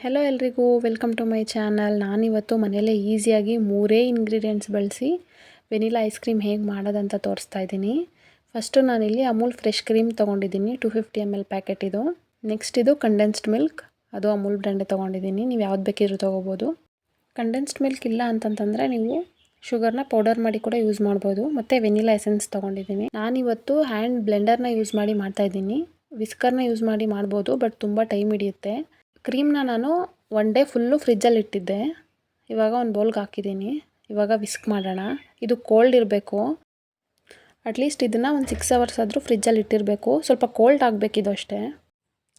Hello ಎಲ್ರಿಗೂ welcome to my channel. ನಾನಿವತ್ತು ಮನೆಯಲ್ಲೇ ಈಸಿಯಾಗಿ 3 ಇಂಗ್ರೀಡಿಯೆಂಟ್ಸ್ ಬಳಸಿ ವೆನಿಲಾ ಐಸ್ ಕ್ರೀಮ್ ಹೇಗೆ ಮಾಡೋದಂತ ತೋರಿಸ್ತಾ ಇದ್ದೀನಿ. ಫಸ್ಟು ನಾನಿಲ್ಲಿ ಅಮೂಲ್ ಫ್ರೆಶ್ ಕ್ರೀಮ್ ತೊಗೊಂಡಿದ್ದೀನಿ, 250 ml ಪ್ಯಾಕೆಟ್ ಇದು. ನೆಕ್ಸ್ಟ್ ಇದು ಕಂಡೆನ್ಸ್ಡ್ ಮಿಲ್ಕ್, ಅದು ಅಮೂಲ್ ಬ್ರ್ಯಾಂಡೇ ತೊಗೊಂಡಿದ್ದೀನಿ. ನೀವು ಯಾವ್ದು ಬೇಕಿದ್ರೂ ತೊಗೋಬೋದು. ಕಂಡೆನ್ಸ್ಡ್ ಮಿಲ್ಕ್ ಇಲ್ಲ ಅಂತಂತಂದರೆ ನೀವು ಶುಗರ್ನ ಪೌಡರ್ ಮಾಡಿ ಕೂಡ ಯೂಸ್ ಮಾಡ್ಬೋದು. ಮತ್ತು ವೆನಿಲಾ ಎಸೆನ್ಸ್ ತೊಗೊಂಡಿದ್ದೀನಿ. ನಾನಿವತ್ತು ಹ್ಯಾಂಡ್ ಬ್ಲೆಂಡರ್ನ ಯೂಸ್ ಮಾಡಿ ಮಾಡ್ತಾಯಿದ್ದೀನಿ. ವಿಸ್ಕರ್ನ ಯೂಸ್ ಮಾಡಿ ಮಾಡ್ಬೋದು, ಬಟ್ ತುಂಬ ಟೈಮ್ ಹಿಡಿಯುತ್ತೆ. ಕ್ರೀಮ್ನ ನಾನು 1 ಡೇ ಫುಲ್ಲು ಫ್ರಿಜ್ಜಲ್ಲಿ ಇಟ್ಟಿದ್ದೆ. ಇವಾಗ ಒಂದು ಬೌಲ್ಗೆ ಹಾಕಿದ್ದೀನಿ. ಇವಾಗ ವಿಸ್ಕ್ ಮಾಡೋಣ. ಇದು ಕೋಲ್ಡ್ ಇರಬೇಕು. ಅಟ್ಲೀಸ್ಟ್ ಇದನ್ನು ಒಂದು 6 ಅವರ್ಸ್ ಆದರೂ ಫ್ರಿಜ್ಜಲ್ಲಿ ಇಟ್ಟಿರಬೇಕು. ಸ್ವಲ್ಪ ಕೋಲ್ಡ್ ಆಗಬೇಕಿದು ಅಷ್ಟೇ.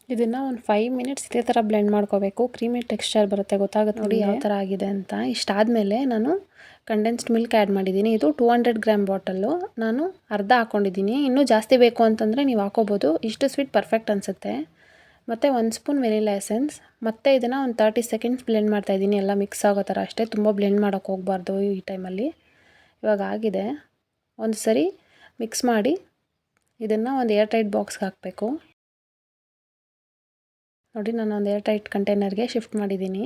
ಇದನ್ನು ಒಂದು 5 ಮಿನಿಟ್ಸ್ ಇದೇ ಥರ ಬ್ಲೆಂಡ್ ಮಾಡ್ಕೋಬೇಕು. ಕ್ರೀಮಿ ಟೆಕ್ಸ್ಚರ್ ಬರುತ್ತೆ, ಗೊತ್ತಾಗುತ್ತೆ ನೋಡಿ ಯಾವ ಥರ ಆಗಿದೆ ಅಂತ. ಇಷ್ಟಾದಮೇಲೆ ನಾನು ಕಂಡೆನ್ಸ್ಡ್ ಮಿಲ್ಕ್ ಆ್ಯಡ್ ಮಾಡಿದ್ದೀನಿ. ಇದು 200 ಗ್ರಾಮ್ ಬಾಟಲ್ಲು, ನಾನು ಅರ್ಧ ಹಾಕ್ಕೊಂಡಿದ್ದೀನಿ. ಇನ್ನೂ ಜಾಸ್ತಿ ಬೇಕು ಅಂತಂದರೆ ನೀವು ಹಾಕೋಬೋದು. ಇಷ್ಟು ಸ್ವೀಟ್ ಪರ್ಫೆಕ್ಟ್ ಅನಿಸುತ್ತೆ. ಮತ್ತು 1 ಸ್ಪೂನ್ ವೆನಿಲಾ ಎಸೆನ್ಸ್. ಮತ್ತು ಇದನ್ನು ಒಂದು 30 ಸೆಕೆಂಡ್ಸ್ ಬ್ಲೆಂಡ್ ಮಾಡ್ತಾಯಿದ್ದೀನಿ, ಎಲ್ಲ ಮಿಕ್ಸ್ ಆಗೋ ಥರ ಅಷ್ಟೇ. ತುಂಬ ಬ್ಲೆಂಡ್ ಮಾಡೋಕ್ಕೆ ಹೋಗಬಾರ್ದು ಈ ಟೈಮಲ್ಲಿ. ಇವಾಗ ಆಗಿದೆ. ಒಂದು ಸರಿ ಮಿಕ್ಸ್ ಮಾಡಿ ಇದನ್ನು ಒಂದು ಏರ್ ಟೈಟ್ ಬಾಕ್ಸ್ಗೆ ಹಾಕಬೇಕು. ನೋಡಿ, ನಾನು ಒಂದು ಏರ್ ಟೈಟ್ ಕಂಟೈನರ್ಗೆ ಶಿಫ್ಟ್ ಮಾಡಿದ್ದೀನಿ.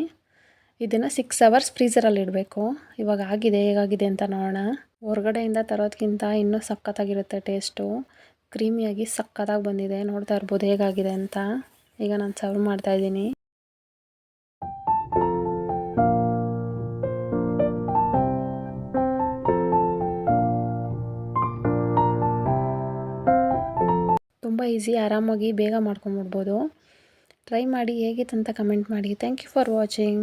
ಇದನ್ನು 6 ಅವರ್ಸ್ ಫ್ರೀಝರಲ್ಲಿ ಇಡಬೇಕು. ಇವಾಗ ಆಗಿದೆ, ಹೇಗಾಗಿದೆ ಅಂತ ನೋಡೋಣ. ಹೊರಗಡೆಯಿಂದ ತರೋದಕ್ಕಿಂತ ಇನ್ನೂ ಸಖತ್ತಾಗಿರುತ್ತೆ ಟೇಸ್ಟು. ಕ್ರೀಮಿಯಾಗಿ ಸಖತ್ತಾಗಿ ಬಂದಿದೆ, ನೋಡ್ತಾ ಇರ್ಬೋದು ಹೇಗಾಗಿದೆ ಅಂತ. ಈಗ ನಾನು ಸರ್ವ್ ಮಾಡ್ತಾಯಿದ್ದೀನಿ. ತುಂಬ ಈಸಿ, ಆರಾಮಾಗಿ ಬೇಗ ಮಾಡ್ಕೊಂಬಿಡ್ಬೋದು. ಟ್ರೈ ಮಾಡಿ, ಹೇಗಿತ್ತು ಅಂತ ಕಮೆಂಟ್ ಮಾಡಿ. Thank you for watching.